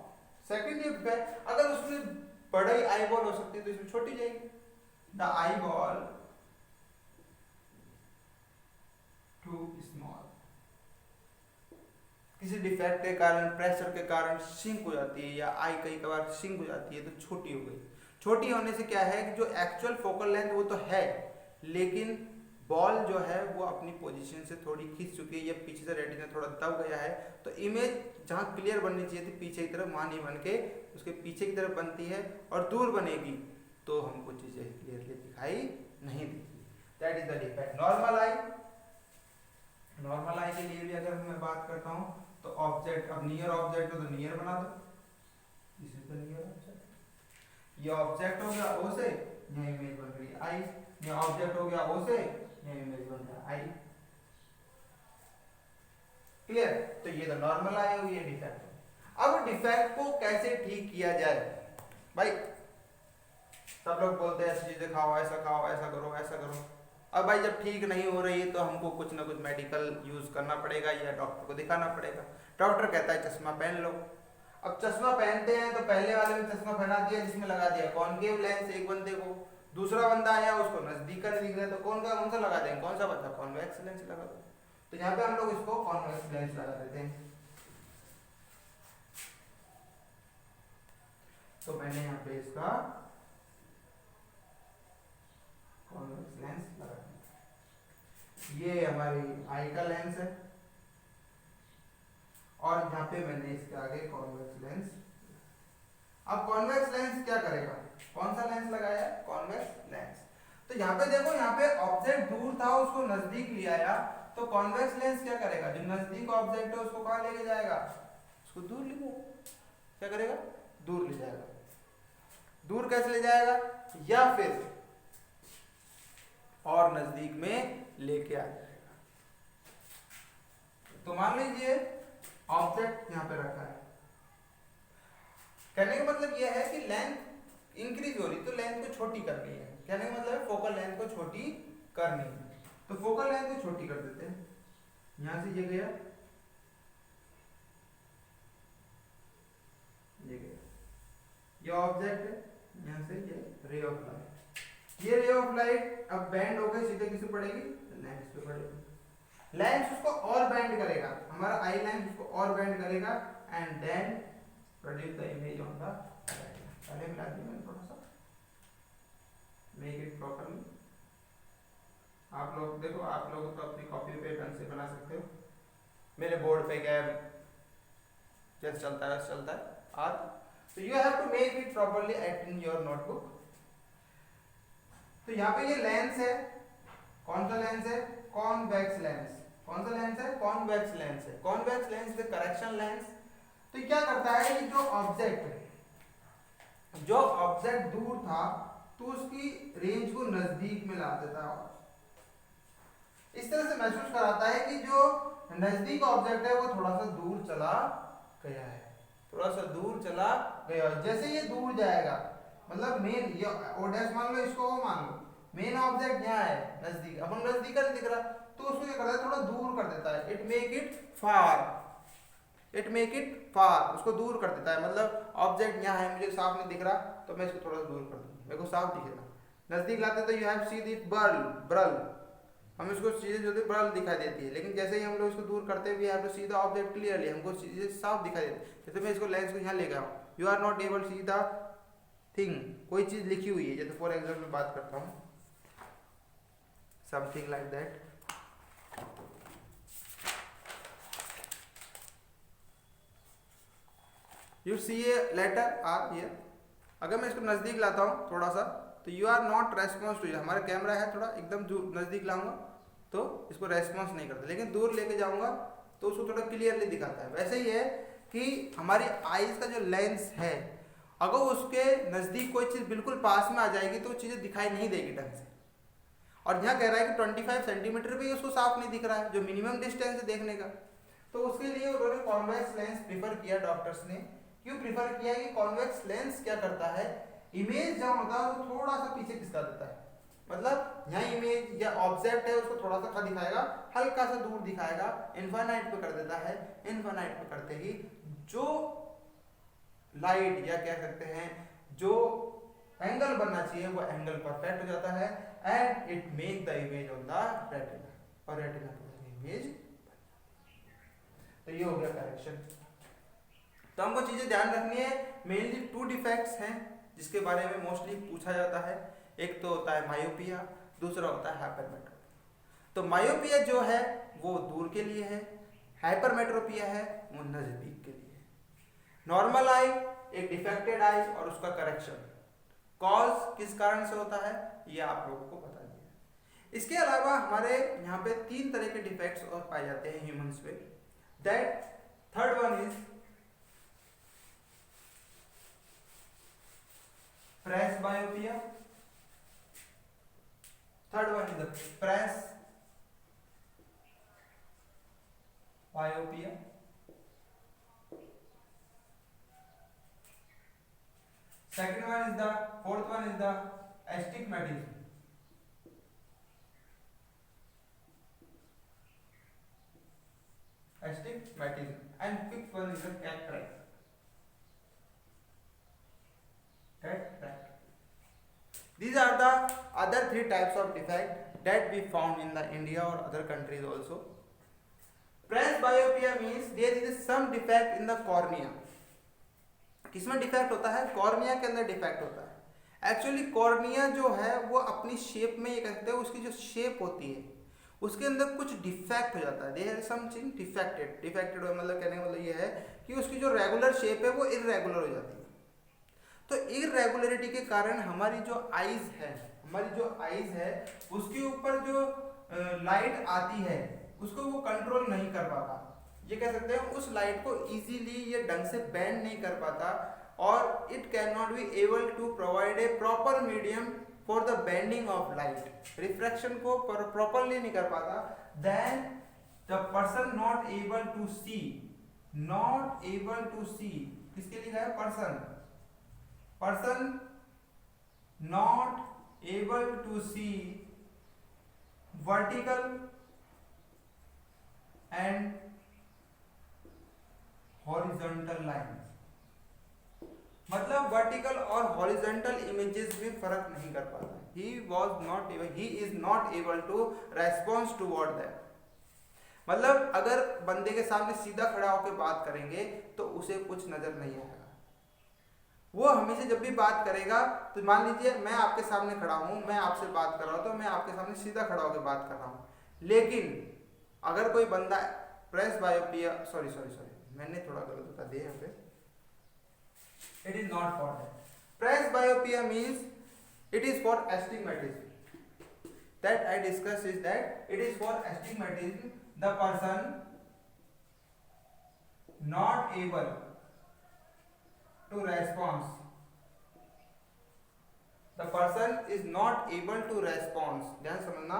Second defect, अगर उसमें बड़ी आई बॉल हो सकती है तो इसमें छोटी जाएगी। The eye ball too small, किसी डिफेक्ट के कारण, प्रेशर के कारण सिंक हो जाती है, या आई कई बार सिंक हो जाती है तो छोटी हो गई। छोटी होने से क्या है कि जो एक्चुअल फोकल लेंथ वो तो है, लेकिन बॉल जो है वो अपनी पोजीशन से थोड़ी खींच चुकी है, या पीछे से रेटिना थोड़ा दब गया है, तो इमेज जहाँ क्लियर बननी चाहिए थी पीछे की तरफ, वहाँ नहीं बन के उसके पीछे की तरफ बनती है, और दूर बनेगी तो हमको चीजें क्लियरली दिखाई नहीं देती। That is the defect. Normal eye, normal eye के लिए भी अगर मैं बात करता हूँ तो ऑब्जेक्ट, अब नियर ऑब्जेक्ट हो तो नियर बना दो, this is the near object. ये ऑब्जेक्ट हो गया ओ से, यहाँ इमेज बन रही है आई, ये ऑब्जेक्ट हो गया ओ से, यहाँ इमेज बन रहा है आई। क्लियर? तो ये तो नॉर्मल आई हुई, ये डिफेक्ट। अब डिफेक्ट को कैसे ठीक किया जाए भाई? सब लोग बोलते हैं ऐसी चीजें खाओ, ऐसा खाओ, ऐसा करो, ऐसा करो। अब भाई जब ठीक नहीं हो रही है तो हमको कुछ ना कुछ मेडिकल यूज करना पड़ेगा, या डॉक्टर को दिखाना पड़ेगा। डॉक्टर कहता है चश्मा पहन लो। अब चश्मा पहनते हैं तो पहले वाले में चश्मा पहना दिया, जिसमें लगा दिया कॉनकेव लेंस एक बंदे को, दूसरा बंदा आया उसको नजदीक का नहीं दिख रहा, तो कौन सा लगा देंगे? कौन सा बच्चा? कॉन्वेक्स लेंस लगा दो। तो यहाँ पे हम लोग इसको कॉन्वेक्स लेंस लगा देते हैं। तो मैंने यहाँ पे इसका कॉन्वेक्स लेंस लगा दिया। ये हमारी आई का लेंस है, और यहाँ पे मैंने इसके आगे कॉन्वेक्स लेंस। अब कॉन्वेक्स लेंस क्या करेगा? कौन सा लेंस लगाया है? Convex lens. तो यहाँ पे देखो, यहाँ पे ऑब्जेक्ट दूर था, उसको नजदीक ले आया, तो कॉन्वेक्स लेंस क्या करेगा? जो नजदीक ऑब्जेक्ट है उसको कहाँ लेके जाएगा? उसको दूर ले जाएगा। क्या करेगा? दूर ले जाएगा। दूर कैसे ले जाएगा? या फिर और नजदीक में लेके आ जाएगा। तो मान लीजिए ऑब्जेक्ट यहाँ पे रखा है, कहने का मतलब यह है कि लेंथ इंक्रीज हो रही, तो लेंथ को छोटी करनी है। कहने का मतलब है फोकल लेंथ को छोटी करनी है, तो फोकल लेंथ को छोटी कर देते हैं। यहां से ये गया, ये गया, ये ऑब्जेक्ट है, यहां से ये रे ऑफ लाइट, ये रे ऑफ लाइट अब बेंड होकर सीधे किसे पड़ेगी? लेंस पे पड़ेगी। लेंस उसको और बेंड करेगा, हमारा आई लेंस उसको और बेंड करेगा, and then produce the image on the retina. पहले मिला दिया मैंने थोड़ा सा, मेक इट प्रॉपर्ली। आप लोग देखो, आप लोग तो अपनी कॉपी पे ढंग से बना सकते हो, मेरे बोर्ड पे क्या जैसे चलता है वैसे चलता है आज। तो you have to make it properly at in your notebook. तो यहाँ पे ये लेंस है, कौन सा लेंस है? Convex lens. कौन सा लेंस है? कॉन्वेक्स लेंस है। Convex lens is correction lens. तो क्या करता है कि जो ऑब्जेक्ट दूर था तो उसकी रेंज को नजदीक में ला देता है, और इस तरह से महसूस कराता है कि जो नजदीक ऑब्जेक्ट है वो थोड़ा सा दूर चला गया है, थोड़ा सा दूर चला गया। जैसे ये दूर जाएगा, मतलब मेन ये ओ डैश मान लो, इसको ओ मान लो, मेन ऑब्जेक्ट यहाँ है नजदीक, अब हम नजदीक नहीं दिख रहा, तो उसको क्या करता है? थोड़ा दूर कर देता है। It make it far, it make it far, उसको दूर कर देता है। मतलब ऑब्जेक्ट यहाँ है, मुझे साफ नहीं दिख रहा, तो मैं इसको थोड़ा दूर कर दूँ, मेरे को साफ दिख रहा। नजदीक लाते तो यू हैव सी दी ब्रल, हम इसको चीजें जो ब्रल दिखाई देती है, लेकिन जैसे ही हम लोग इसको दूर करते हैं, we have to see the object clearly, हमको चीजें साफ दिखाई देती है। जैसे मैं इसको लेंस को यहाँ ले गया हूँ, you are not able see the thing, कोई चीज लिखी हुई है, जैसे फॉर एग्जाम्पल मैं बात करता हूँ, something like that. You see a letter R here, अगर मैं इसको नजदीक लाता हूँ थोड़ा सा, तो you are not response to, हमारा कैमरा है थोड़ा एकदम नजदीक लाऊंगा तो इसको रेस्पॉन्स नहीं करता, लेकिन दूर लेके जाऊंगा तो उसको थोड़ा क्लियरली दिखाता है। वैसे ही है कि हमारी आईज का जो लेंस है, अगर उसके नजदीक कोई चीज बिल्कुल पास में आ जाएगी तो चीजें दिखाई नहीं देगी ढंग से, और यहाँ कह रहा है कि 25 सेंटीमीटर भी उसको साफ नहीं दिख रहा है, जो मिनिमम डिस्टेंस है देखने का। तो उसके लिए उन्होंने कॉन्वेक्स लेंस प्रीफर किया डॉक्टर्स ने। क्यों प्रीफर किया कि कॉन्वेक्स लेंस क्या करता है, इमेज जहाँ होता है वो थोड़ा सा पीछे खिसका देता है, मतलब यहाँ इमेज या ऑब्जेक्ट है उसको थोड़ा सा दिखाएगा, हल्का सा दूर दिखाएगा, इनफाइनाइट पे कर देता है। इनफाइनाइट पे करते ही जो लाइट या कह सकते हैं जो एंगल बनना चाहिए वो एंगल परफेक्ट हो जाता है and it make the image on the retina, और रेटिना पर इमेज। तो ये हो गया करेक्शन। तो हमको चीजें ध्यान रखनी है, मेनली 2 डिफेक्ट्स हैं जिसके बारे में मोस्टली पूछा जाता है। एक तो होता है मायोपिया, दूसरा होता है हाइपरमेट्रोपिया। तो मायोपिया जो है वो दूर के लिए है, हाइपरमेट्रोपिया है वो नजदीक के लिए। नॉर्मल आई एक डिफेक्टेड आई और उसका करेक्शन, कॉज किस कारण से होता है ये आप लोगों को बता दिया। इसके अलावा हमारे यहाँ पे 3 तरह के डिफेक्ट्स और पाए जाते हैं ह्यूमंस पे। That third one is presbyopia, third one is the presbyopia, second one is the fourth one is the astigmatism, and fifth one is the cataract. These are the other 3 types of defect that we found in the India or other countries also. Presbyopia means there is some defect in the cornea. किसमें डिफेक्ट होता है, कॉर्निया के अंदर डिफेक्ट होता है। एक्चुअली कॉर्निया जो है वो अपनी शेप में ये कहते हैं, उसकी जो शेप होती है उसके अंदर कुछ डिफेक्ट हो जाता है। देयर इज समथिंग डिफेक्टेड मतलब कहने का मतलब ये है कि उसकी जो रेगुलर शेप है वो इररेगुलर हो जाती है। तो इरेगुलरिटी के कारण हमारी जो आईज है उसके ऊपर जो लाइट आती है उसको वो कंट्रोल नहीं कर पाता। ये कह सकते हैं उस लाइट को इजीली ये ढंग से बेंड नहीं कर पाता और it can not be able to provide a proper medium for the bending of light. Refraction को प्रॉपरली नहीं कर पाता। Then the person not able to see किसके लिखा है, person not able to see vertical and horizontal lines, मतलब वर्टिकल और हॉरिजॉन्टल इमेजेस में फर्क नहीं कर पाता। he is not able to respond toward that। मतलब अगर बंदे के सामने सीधा खड़ा होकर बात करेंगे तो उसे कुछ नजर नहीं आएगा। वो हमेशा जब भी बात करेगा तो मान लीजिए मैं आपके सामने खड़ा हूं, मैं आपसे बात कर रहा हूं तो मैं आपके सामने सीधा खड़ा होकर बात कर रहा हूं। लेकिन अगर कोई बंदा प्रेसबायोपिया सॉरी मैंने थोड़ा गलत बता दिया यहाँ पे, it is not for that. Presbyopia means it is for astigmatism. That I discuss is that it is for astigmatism, the person not able to respond, the person is not able to respond। ध्यान समझना,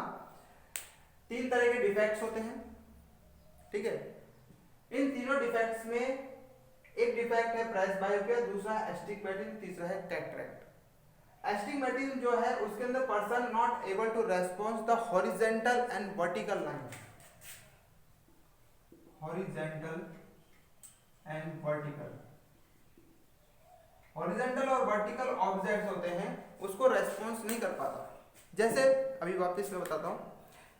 3 तरह के डिफेक्ट्स होते हैं, ठीक है। इन तीनों डिफेक्ट्स में एक डिफेक्ट है प्रेसबायोपिया, दूसरा एस्टिग्मेटिज्म, तीसरा है कैटरेक्ट। एस्टिग्मेटिज्म जो है उसके अंदर person not able to response the horizontal and vertical line, horizontal and vertical, horizontal और वर्टिकल ऑब्जेक्ट्स होते हैं उसको रेस्पॉन्स नहीं कर पाता। जैसे अभी वापस मैं बताता हूँ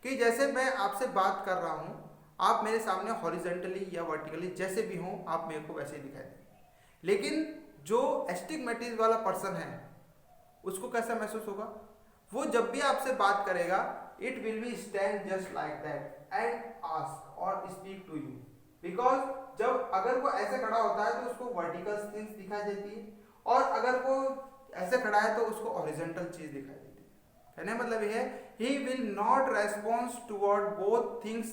कि जैसे मैं आपसे बात कर रहा हूँ, आप मेरे सामने हॉरिजॉन्टली या वर्टिकली जैसे भी हों आप मेरे को वैसे ही दिखाई दें। लेकिन जो एस्टिग्मेटिज्म वाला पर्सन है उसको कैसा महसूस होगा, वो जब भी आपसे बात करेगा it will B stand just like that and ask और स्पीक टू यू, बिकॉज जब अगर वो ऐसे खड़ा होता है तो उसको वर्टिकल थिंग्स दिखाई देती है और अगर वो ऐसे खड़ा है तो उसको हॉरिजॉन्टल चीज दिखाई देती है। कहने मतलब ये है he will not response toward both things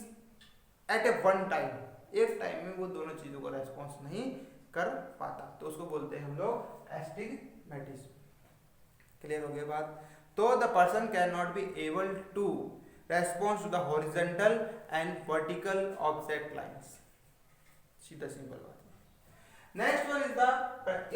at a one time, एक टाइम में वो दोनों चीजों को रेस्पॉन्स नहीं कर पाता, तो उसको बोलते हैं हम लोग एस्टिग्मेटिज्म। क्लियर हो गया बात। तो the person can not be able to response to the horizontal and vertical object lines. सीधा सिंपल बात। नेक्स्ट वन इज द,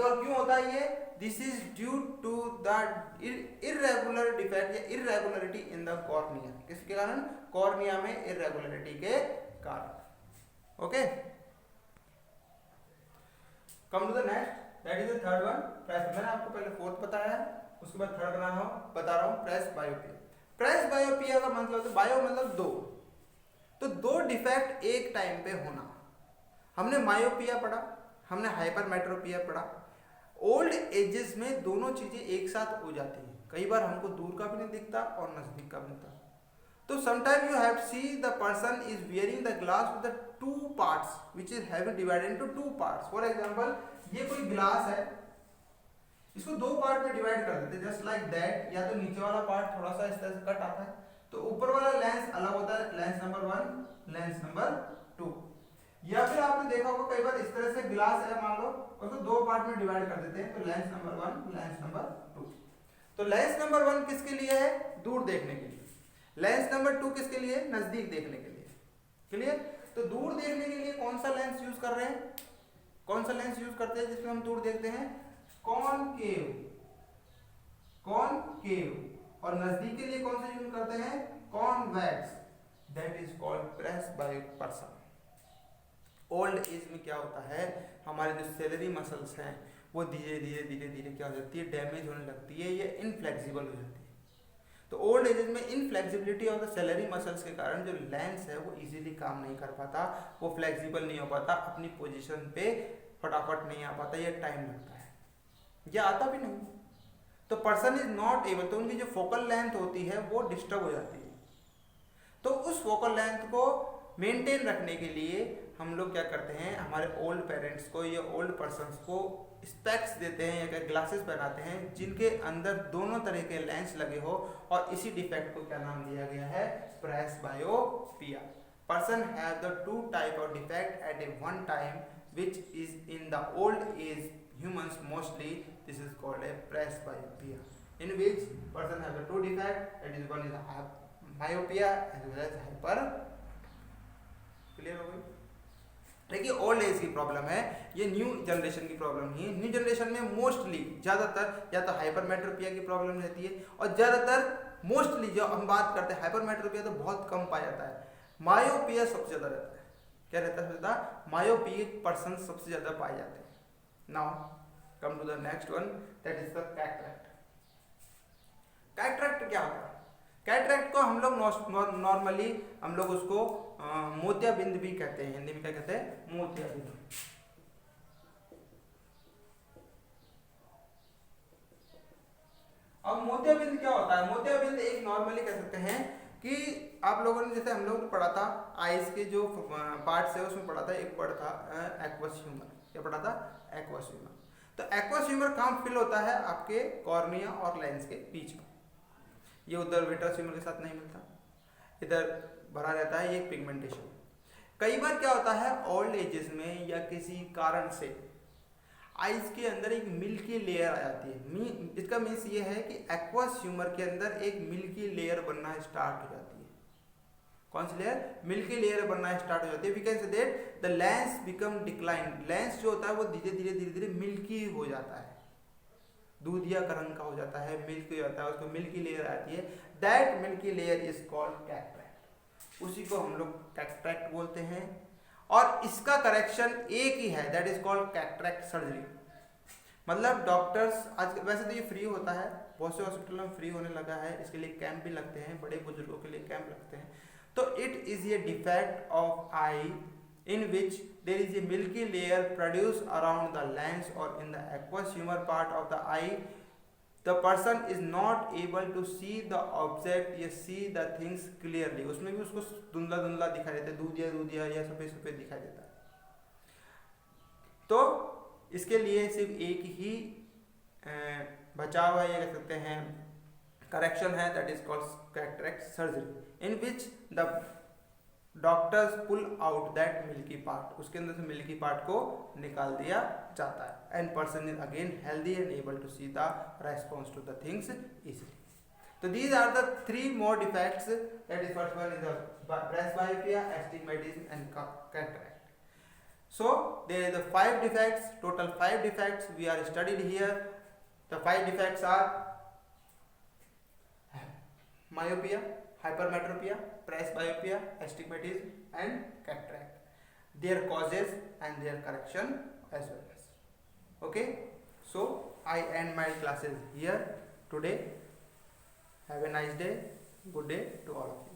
और क्यों होता है ये, this is due to the irregular defect या इर्रेगुलरिटी इन द कॉर्निया। किसके कारण? कॉर्निया में इर्रेगुलरिटी के कारण। Okay, come to the next, that is the third one, press. मैंने आपको पहले फोर्थ बताया है, उसके बाद थर्ड बता रहा हूं, प्रेस बायोपिया। प्रेस बायोपिया का मतलब तो बायो मतलब दो, तो दो डिफेक्ट एक टाइम पे होना। हमने मायोपिया पढ़ा, हमने हाइपरमेट्रोपिया पढ़ा। ओल्ड एजेस में दोनों चीजें एक साथ हो जाती हैं। कई बार हमको दूर का भी नहीं दिखता और नजदीक का भी नहीं दिखता। तो sometime you have see the person is wearing the glass with the two parts which is having divided into two parts. For example, ये कोई ग्लास है, इसको दो पार्ट में डिवाइड कर देते हैं जस्ट लाइक दैट। या तो नीचे वाला पार्ट थोड़ा सा इस तरह से कट आता है, तो ऊपर वाला लेंस अलग होता है, लेंस नंबर 1, लेंस नंबर 2। या फिर आपने देखा होगा कई बार इस तरह से ग्लास है, मान लो उसको दो पार्ट में डिवाइड कर देते हैं, तो लेंस नंबर 1, लेंस नंबर 2। तो लेंस नंबर 1 किसके लिए है? दूर देखने के लिए। लेंस नंबर 2 किसके लिए? नजदीक देखने के लिए। क्लियर? तो दूर देखने के लिए कौन सा लेंस यूज कर रहे हैं? कौन सा लेंस यूज करते हैं जिसमें हम दूर देखते हैं? कॉनकेव। कॉनकेव। और नजदीक के लिए कौन सा यूज करते हैं? Convex. That is called press by person. Old age में क्या होता है, हमारे जो सेलरी मसल्स हैं वो धीरे धीरे क्या हो जाती है? डैमेज होने लगती है या इनफ्लेक्सिबल हो जाती है। तो ओल्ड एज में inflexibility of the salary muscles के कारण जो लेंस है वो इजीली काम नहीं कर पाता, वो फ्लेक्सिबल नहीं हो पाता, अपनी पोजीशन पे फटाफट नहीं आ पाता, या टाइम लगता है, या आता भी नहीं। तो पर्सन इज नॉट एबल, तो उनकी जो फोकल लेंथ होती है वो डिस्टर्ब हो जाती है। तो उस फोकल लेंथ को मेंटेन रखने के लिए हम लोग क्या करते हैं, हमारे ओल्ड पेरेंट्स को या ओल्ड पर्सन्स को स्पेक्स देते हैं या ग्लासेस पहनाते हैं जिनके अंदर दोनों तरह के लेंस लगे हो, और इसी डिफेक्ट को क्या नाम दिया गया है? Presbyopia. Person have the two type of defect at a one time which is in the old age humans mostly. This is called a press myopia, in which person have the two defect, that is one is myopia as well as hyper. Clear हो गई? देखिए ओल्ड एज की प्रॉब्लम है, ये न्यू जनरेशन की प्रॉब्लम नहीं है। न्यू जनरेशन में मोस्टली ज़्यादातर या तो हाइपरमेट्रोपिया की प्रॉब्लम रहती है, और ज़्यादातर मोस्टली जो हम बात करते हैं हाइपरमेट्रोपिया तो बहुत कम पाया जाता है, मायोपिया सबसे ज़्यादा रहता है। क्या रहता है? ज़्यादा मायोपिक पर्सन सबसे ज़्यादा पाए जाते हैं। Now come to the next one, that is the cataract. Cataract क्या होता है? कैटरैक्ट को हम लोग नॉर्मली हम लोग उसको मोतियाबिंद भी कहते हैं। हिंदी में क्या कहते हैं? मोतियाबिंद। अब मोतियाबिंद क्या होता है? मोतियाबिंद एक नॉर्मली कह सकते हैं कि आप लोगों ने, जैसे हम लोगों ने पढ़ा था आइज के जो पार्ट्स है उसमें पढ़ा था, एक वर्ड था एक्वस ह्यूमर। क्या पढ़ा था? Aqueous humour. तो एक्वस ह्यूमर कहाँ फिल होता है? आपके कॉर्निया और लेंस के बीच में। ये उधर विट्रस ह्यूमर के साथ नहीं मिलता, इधर भरा रहता है, ये पिगमेंटेशन। कई बार क्या होता है ओल्ड एजेस में या किसी कारण से आइज के अंदर एक मिल्की लेयर आ जाती है। इसका मीन्स ये है कि एक्वस ह्यूमर के अंदर एक मिल्की लेयर बनना स्टार्ट हो जाती है। कौन सी लेयर? मिल्की लेयर बनना स्टार्ट हो जाती है। We can say that the lens become decline. Lens जो होता है वो धीरे धीरे मिल्की हो जाता है, दूधिया का रंग का हो जाता है, मिल्की हो जाता है, उसको मिल्की लेयर आती है। That milky layer is called cataract. उसी को हम लोग कैटरैक्ट बोलते हैं, और इसका करेक्शन एक ही है, that is called cataract surgery. मतलब डॉक्टर्स आज, वैसे तो ये फ्री होता है, बहुत से हॉस्पिटलों में फ्री होने लगा है, इसके लिए कैंप भी लगते हैं, बड़े बुजुर्गों के लिए कैंप लगते हैं। तो it is A defect of I in which there is a milky layer produced around the lens or in the aqueous humor part of the eye. The person is not able to see the object या see the things clearly. उसमें भी उसको धुंधला धुंधला दिखाई देता है, दूधिया या सफेद सफेद दिखाई देता है। तो इसके लिए सिर्फ एक ही बचाव है, ये कह सकते हैं करेक्शन है, that is called cataract surgery, in which the doctors pull out that milky part. उसके अंदर से मिल्की पार्ट को निकाल दिया जाता है, and person is again healthy and able to see the response to the things easily. So these are the three more defects. That is, first one is the presbyopia, astigmatism, and cataract. So there is the 5 defects, total 5 defects we are studied here. The 5 defects are myopia, hypermetropia, presbyopia, astigmatism, and cataract. Their causes and their correction as well as. Okay. So I end my classes here today. Have a nice day. Good day to all of you.